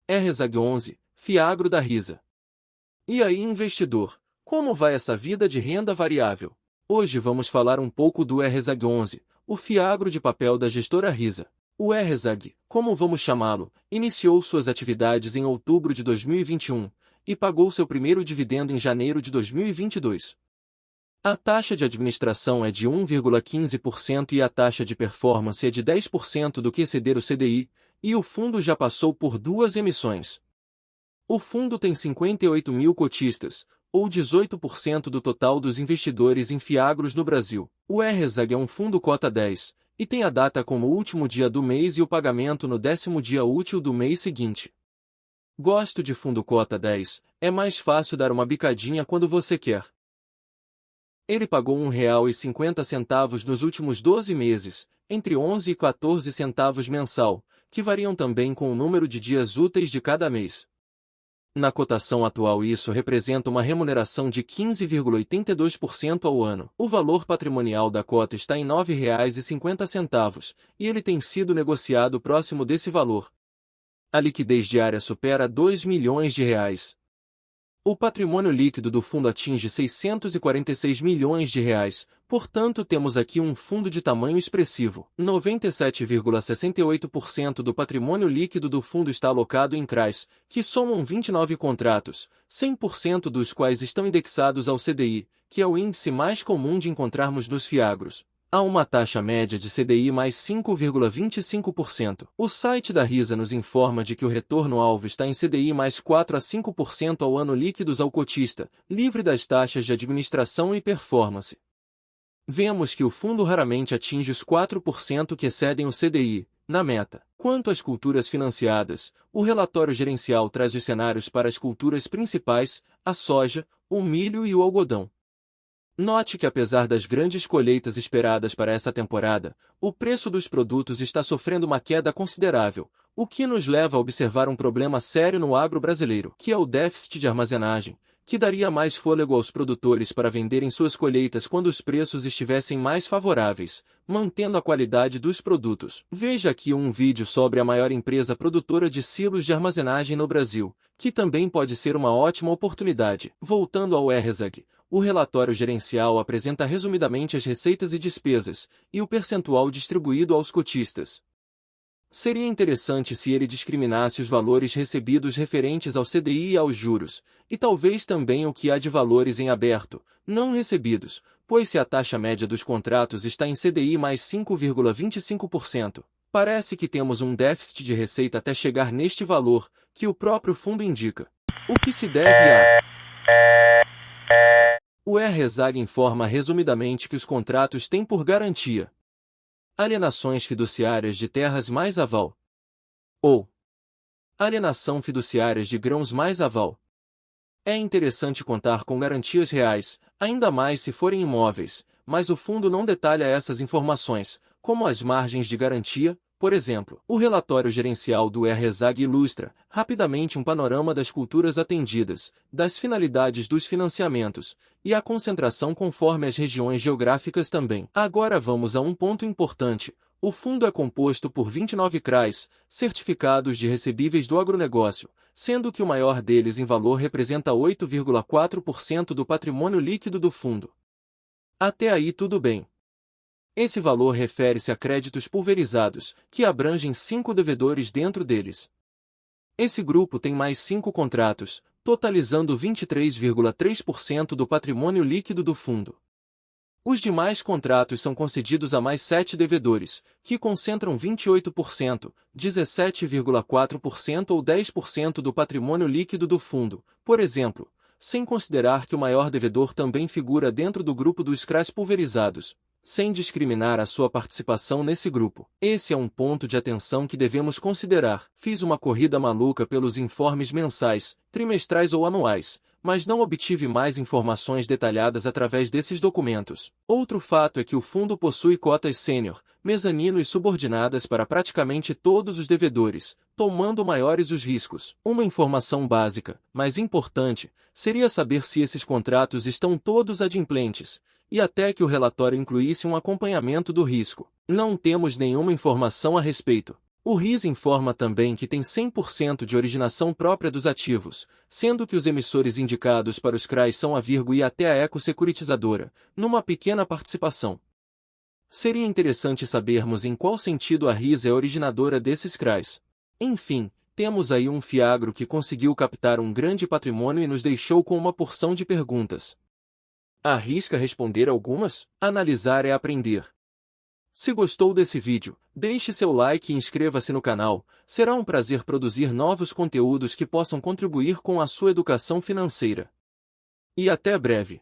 RZAG11, Fiagro da Risa. E aí, investidor, como vai essa vida de renda variável? Hoje vamos falar um pouco do RZAG11, o Fiagro de papel da gestora Risa. O RZAG, como vamos chamá-lo, iniciou suas atividades em outubro de 2021 e pagou seu primeiro dividendo em janeiro de 2022. A taxa de administração é de 1,15% e a taxa de performance é de 10% do que exceder o CDI, e o fundo já passou por 2 emissões. O fundo tem 58 mil cotistas, ou 18% do total dos investidores em fiagros no Brasil. O RZAG é um fundo cota 10, e tem a data como último dia do mês e o pagamento no 10º dia útil do mês seguinte. Gosto de fundo cota 10, é mais fácil dar uma bicadinha quando você quer. Ele pagou R$ 1,50 nos últimos 12 meses, entre 11 e 14 centavos mensal, que variam também com o número de dias úteis de cada mês. Na cotação atual isso representa uma remuneração de 15,82% ao ano. O valor patrimonial da cota está em R$ 9,50 e ele tem sido negociado próximo desse valor. A liquidez diária supera R$ 2 milhões. O patrimônio líquido do fundo atinge R$ 646 milhões, portanto temos aqui um fundo de tamanho expressivo. 97,68% do patrimônio líquido do fundo está alocado em CRAs, que somam 29 contratos, 100% dos quais estão indexados ao CDI, que é o índice mais comum de encontrarmos nos fiagros. Há uma taxa média de CDI mais 5,25%. O site da Risa nos informa de que o retorno-alvo está em CDI mais 4 a 5% ao ano líquidos ao cotista, livre das taxas de administração e performance. Vemos que o fundo raramente atinge os 4% que excedem o CDI, na meta. Quanto às culturas financiadas, o relatório gerencial traz os cenários para as culturas principais, a soja, o milho e o algodão. Note que apesar das grandes colheitas esperadas para essa temporada, o preço dos produtos está sofrendo uma queda considerável, o que nos leva a observar um problema sério no agro brasileiro, que é o déficit de armazenagem, que daria mais fôlego aos produtores para venderem suas colheitas quando os preços estivessem mais favoráveis, mantendo a qualidade dos produtos. Veja aqui um vídeo sobre a maior empresa produtora de silos de armazenagem no Brasil, que também pode ser uma ótima oportunidade. Voltando ao RZAG, o relatório gerencial apresenta resumidamente as receitas e despesas, e o percentual distribuído aos cotistas. Seria interessante se ele discriminasse os valores recebidos referentes ao CDI e aos juros, e talvez também o que há de valores em aberto, não recebidos, pois se a taxa média dos contratos está em CDI mais 5,25%, parece que temos um déficit de receita até chegar neste valor, que o próprio fundo indica. O que se deve a... O RZAG informa resumidamente que os contratos têm por garantia alienações fiduciárias de terras mais aval, ou alienação fiduciárias de grãos mais aval. É interessante contar com garantias reais, ainda mais se forem imóveis, mas o fundo não detalha essas informações, como as margens de garantia. Por exemplo, o relatório gerencial do RZAG ilustra, rapidamente um panorama das culturas atendidas, das finalidades dos financiamentos, e a concentração conforme as regiões geográficas também. Agora vamos a um ponto importante. O fundo é composto por 29 CRAs, certificados de recebíveis do agronegócio, sendo que o maior deles em valor representa 8,4% do patrimônio líquido do fundo. Até aí tudo bem. Esse valor refere-se a créditos pulverizados, que abrangem 5 devedores dentro deles. Esse grupo tem mais 5 contratos, totalizando 23,3% do patrimônio líquido do fundo. Os demais contratos são concedidos a mais 7 devedores, que concentram 28%, 17,4% ou 10% do patrimônio líquido do fundo, por exemplo, sem considerar que o maior devedor também figura dentro do grupo dos CRAs pulverizados, sem discriminar a sua participação nesse grupo. Esse é um ponto de atenção que devemos considerar. Fiz uma corrida maluca pelos informes mensais, trimestrais ou anuais, mas não obtive mais informações detalhadas através desses documentos. Outro fato é que o fundo possui cotas sênior, mezanino e subordinadas para praticamente todos os devedores, tomando maiores os riscos. Uma informação básica, mas importante, seria saber se esses contratos estão todos adimplentes, e até que o relatório incluísse um acompanhamento do risco. Não temos nenhuma informação a respeito. O RIS informa também que tem 100% de originação própria dos ativos, sendo que os emissores indicados para os CRAs são a Virgo e até a Eco Securitizadora, numa pequena participação. Seria interessante sabermos em qual sentido a RIS é originadora desses CRAs. Enfim, temos aí um Fiagro que conseguiu captar um grande patrimônio e nos deixou com uma porção de perguntas. Arrisca responder algumas? Analisar é aprender. Se gostou desse vídeo, deixe seu like e inscreva-se no canal. Será um prazer produzir novos conteúdos que possam contribuir com a sua educação financeira. E até breve!